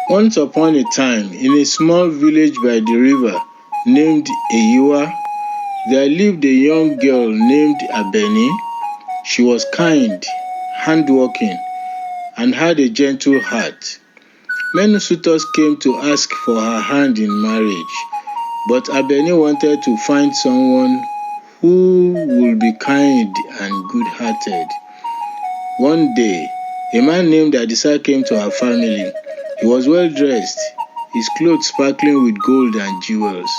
Once upon a time, in a small village by the river named Eyiwa, there lived a young girl named Abeni. She was kind, hardworking, and had a gentle heart. Many suitors came to ask for her hand in marriage, but Abeni wanted to find someone who would be kind and good-hearted. One day, a man named Adisa came to her family. He was well dressed, his clothes sparkling with gold and jewels.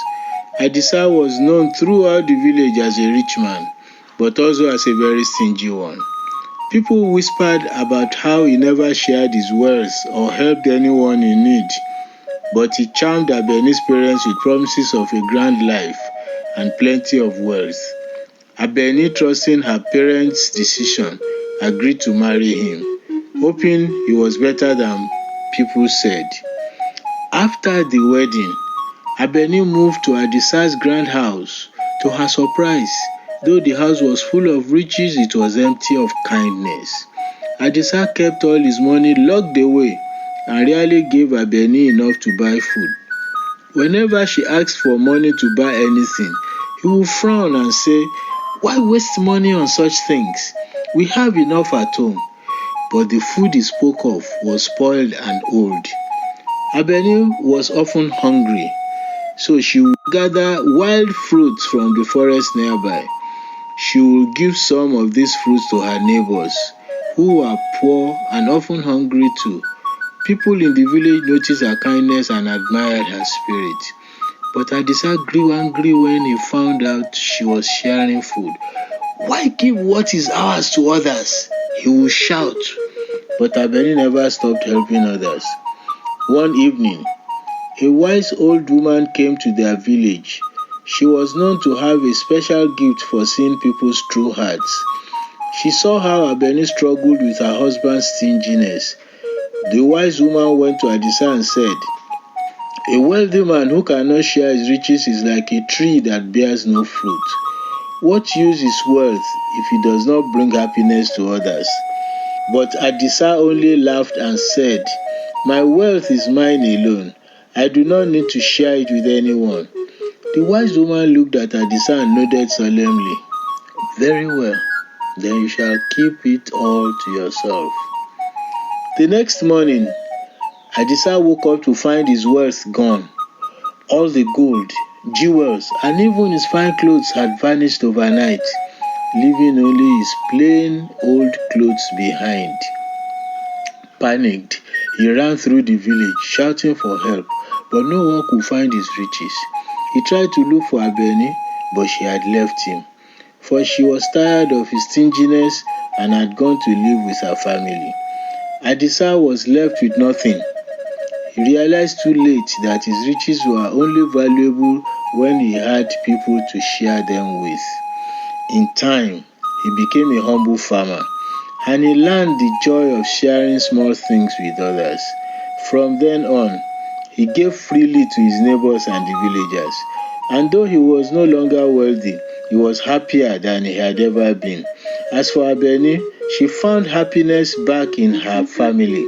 Adisa was known throughout the village as a rich man, but also as a very stingy one. People whispered about how he never shared his wealth or helped anyone in need, but he charmed Abeni's parents with promises of a grand life and plenty of wealth. Abeni, trusting her parents' decision, agreed to marry him, hoping he was better than people said. After the wedding, Abeni moved to Adisa's grand house. To her surprise, though the house was full of riches, it was empty of kindness. Adisa kept all his money locked away and rarely gave Abeni enough to buy food. Whenever she asked for money to buy anything, he would frown and say, "Why waste money on such things? We have enough at home." But the food he spoke of was spoiled and old. Abeni was often hungry, so she would gather wild fruits from the forest nearby. She would give some of these fruits to her neighbors, who were poor and often hungry too. People in the village noticed her kindness and admired her spirit. But Adisa grew angry when he found out she was sharing food. "Why give what is ours to others?" he would shout. But Abeni never stopped helping others. One evening, a wise old woman came to their village. She was known to have a special gift for seeing people's true hearts. She saw how Abeni struggled with her husband's stinginess. The wise woman went to Adisa and said, "A wealthy man who cannot share his riches is like a tree that bears no fruit. What use is wealth if it does not bring happiness to others?" But Adisa only laughed and said, "My wealth is mine alone. I do not need to share it with anyone." The wise woman looked at Adisa and nodded solemnly. "Very well, then you shall keep it all to yourself." The next morning, Adisa woke up to find his wealth gone. All the gold, jewels, and even his fine clothes had vanished overnight, leaving only his plain old clothes behind. Panicked, he ran through the village, shouting for help, but no one could find his riches. He tried to look for Abeni, but she had left him, for she was tired of his stinginess and had gone to live with her family. Adisa was left with nothing. He realized too late that his riches were only valuable when he had people to share them with. In time, he became a humble farmer, and he learned the joy of sharing small things with others. From then on, he gave freely to his neighbors and the villagers, and though he was no longer wealthy, he was happier than he had ever been. As for Abeni, she found happiness back in her family,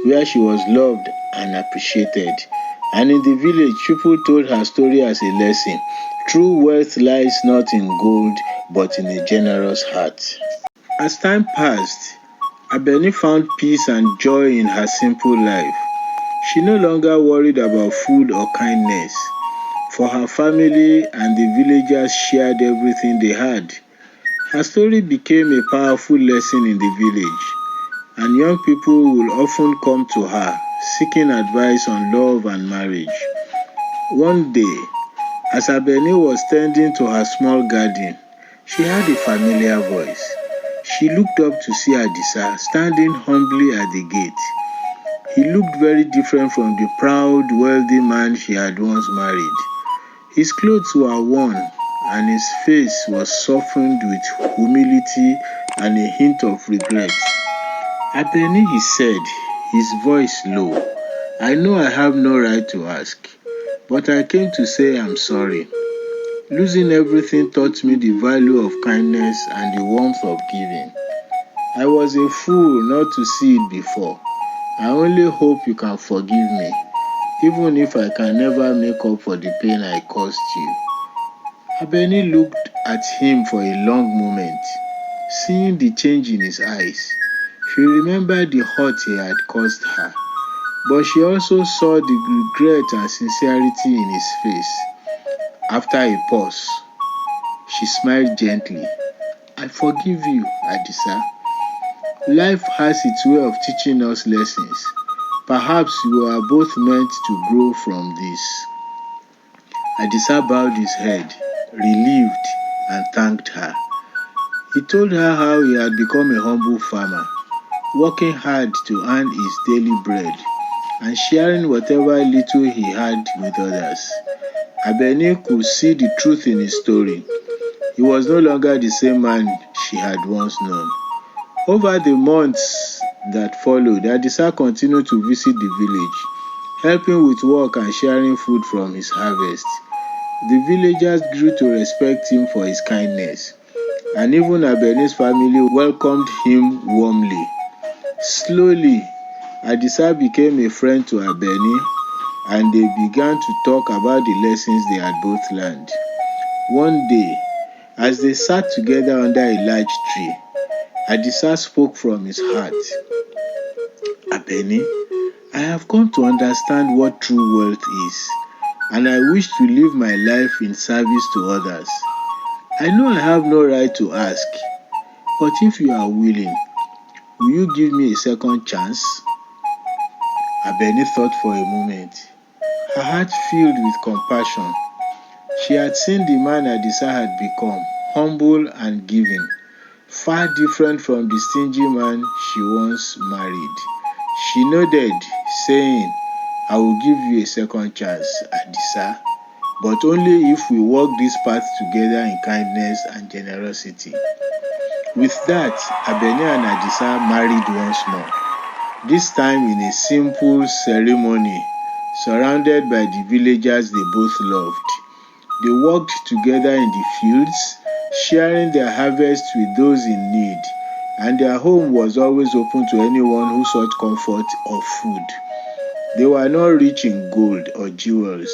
where she was loved and appreciated. And in the village, people told her story as a lesson. True wealth lies not in gold, but in a generous heart. As time passed, Abeni found peace and joy in her simple life. She no longer worried about food or kindness, for her family and the villagers shared everything they had. Her story became a powerful lesson in the village, and young people will often come to her seeking advice on love and marriage. One day, as Abeni was tending to her small garden, she heard a familiar voice. She looked up to see Adisa standing humbly at the gate. He looked very different from the proud, wealthy man she had once married. His clothes were worn, and his face was softened with humility and a hint of regret. "Abeni," he said, his voice low, "I know I have no right to ask, but I came to say I'm sorry. Losing everything taught me the value of kindness and the warmth of giving. I was a fool not to see it before. I only hope you can forgive me even if I can never make up for the pain I caused you. Abeni looked at him for a long moment, seeing the change in his eyes. She remembered the hurt he had caused her, but she also saw the regret and sincerity in his face. After a pause, she smiled gently. I forgive you, Adisa. Life has its way of teaching us lessons. Perhaps we are both meant to grow from this. Adisa bowed his head, relieved, and thanked her. He told her how he had become a humble farmer, working hard to earn his daily bread and sharing whatever little he had with others. Abeni could see the truth in his story. He was no longer the same man she had once known. Over the months that followed, Adisa continued to visit the village, helping with work and sharing food from his harvest. The villagers grew to respect him for his kindness, and even Abeni's family welcomed him warmly. Slowly, Adisa became a friend to Abeni, and they began to talk about the lessons they had both learned. One day, as they sat together under a large tree, Adisa spoke from his heart. Abeni, I have come to understand what true wealth is, and I wish to live my life in service to others. I know I have no right to ask, but if you are willing, will you give me a second chance? Abeni thought for a moment, her heart filled with compassion. She had seen the man Adisa had become, humble and giving, far different from the stingy man she once married. She nodded, saying, I will give you a second chance, Adisa, but only if we walk this path together in kindness and generosity. With that, Abeni and Adisa married once more, this time in a simple ceremony, surrounded by the villagers they both loved. They worked together in the fields, sharing their harvest with those in need, and their home was always open to anyone who sought comfort or food. They were not rich in gold or jewels,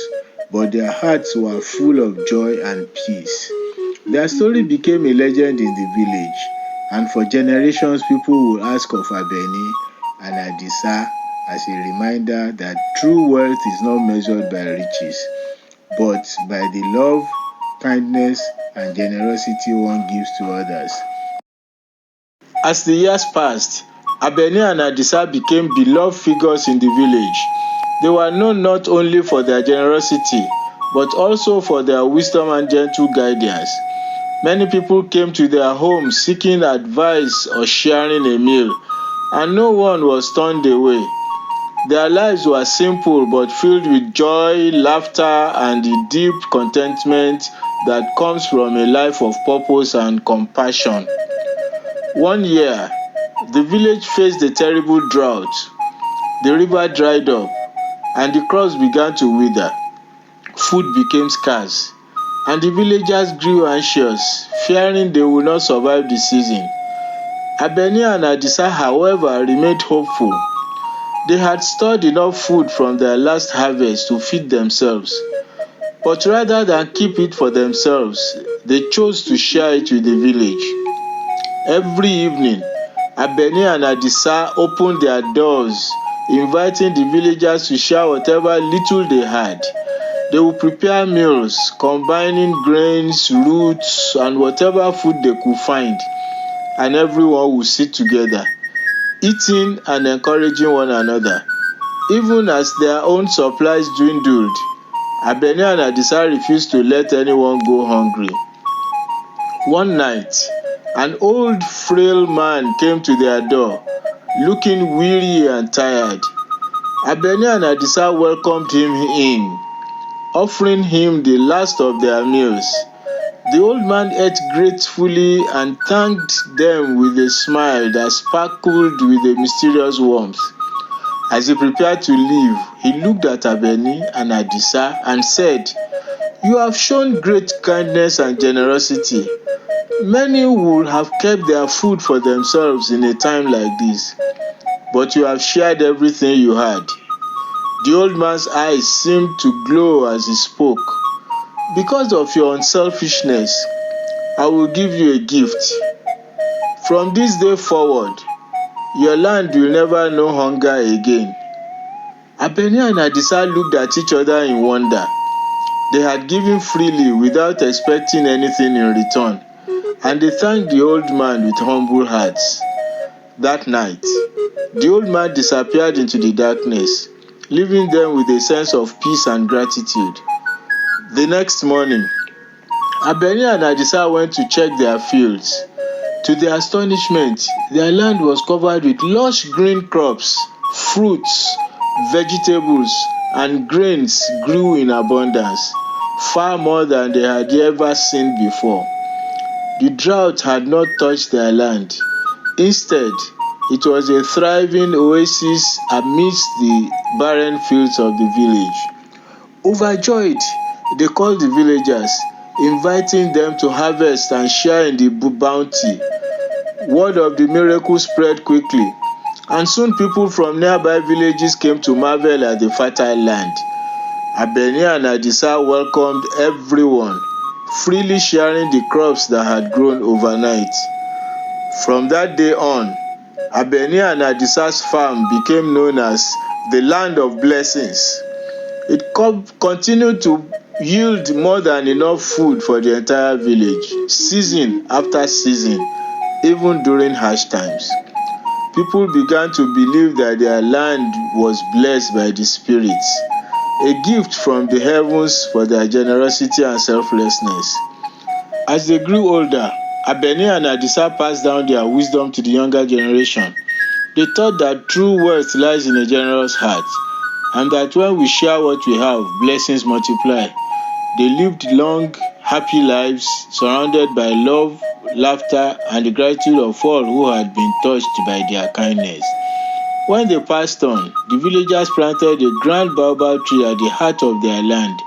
but their hearts were full of joy and peace. Their story became a legend in the village, and for generations people would ask of Abeni and Adisa as a reminder that true wealth is not measured by riches, but by the love, kindness, and generosity one gives to others. As the years passed, Abeni and Adisa became beloved figures in the village. They were known not only for their generosity, but also for their wisdom and gentle guidance. Many people came to their homes seeking advice or sharing a meal, and no one was turned away. Their lives were simple but filled with joy, laughter, and the deep contentment that comes from a life of purpose and compassion. One year, the village faced a terrible drought. The river dried up, and the crops began to wither. Food became scarce, and the villagers grew anxious, fearing they would not survive the season. Abeni and Adisa, however, remained hopeful. They had stored enough food from their last harvest to feed themselves, but rather than keep it for themselves, they chose to share it with the village. Every evening, Abeni and Adisa opened their doors, inviting the villagers to share whatever little they had. They would prepare meals, combining grains, roots, and whatever food they could find, and everyone would sit together, eating and encouraging one another. Even as their own supplies dwindled, Abeni and Adisa refused to let anyone go hungry. One night, an old frail man came to their door, looking weary and tired. Abeni and Adisa welcomed him in, offering him the last of their meals. The old man ate gratefully and thanked them with a smile that sparkled with a mysterious warmth. As he prepared to leave, he looked at Abeni and Adisa and said, "You have shown great kindness and generosity. Many would have kept their food for themselves in a time like this, but you have shared everything you had. The old man's eyes seemed to glow as he spoke. Because of your unselfishness, I will give you a gift. From this day forward, your land will never know hunger again. Abeni and Adisa looked at each other in wonder. They had given freely without expecting anything in return, and they thanked the old man with humble hearts. That night, the old man disappeared into the darkness, leaving them with a sense of peace and gratitude. The next morning, Abeni and Adisa went to check their fields. To their astonishment, their land was covered with lush green crops, fruits, vegetables, and grains grew in abundance, far more than they had ever seen before. The drought had not touched their land. Instead, it was a thriving oasis amidst the barren fields of the village. Overjoyed, they called the villagers, inviting them to harvest and share in the bounty. Word of the miracle spread quickly, and soon people from nearby villages came to marvel at the fertile land. Abeni and Adisa welcomed everyone, freely sharing the crops that had grown overnight. From that day on, Abeni and Adisa's farm became known as the land of blessings. It continued to yield more than enough food for the entire village, season after season, even during harsh times. People began to believe that their land was blessed by the spirits, a gift from the heavens for their generosity and selflessness. As they grew older, Abeni and Adisa passed down their wisdom to the younger generation. They taught that true wealth lies in a generous heart, and that when we share what we have, blessings multiply. They lived long, happy lives, surrounded by love, laughter, and the gratitude of all who had been touched by their kindness. When they passed on, the villagers planted a grand baobab tree at the heart of their land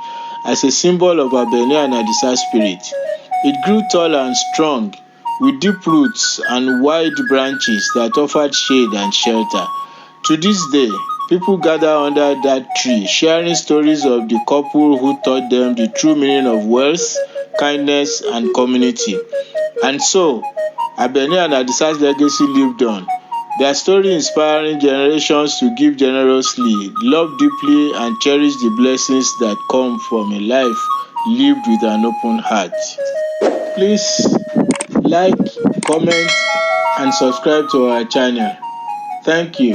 as a symbol of Abeni and Adisa's spirit. It grew tall and strong, with deep roots and wide branches that offered shade and shelter. To this day, people gather under that tree, sharing stories of the couple who taught them the true meaning of wealth, kindness, and community. And so, Abeni and Adisa's legacy lived on, their story inspiring generations to give generously, love deeply, and cherish the blessings that come from a life lived with an open heart. Please like, comment, and subscribe to our channel. Thank you.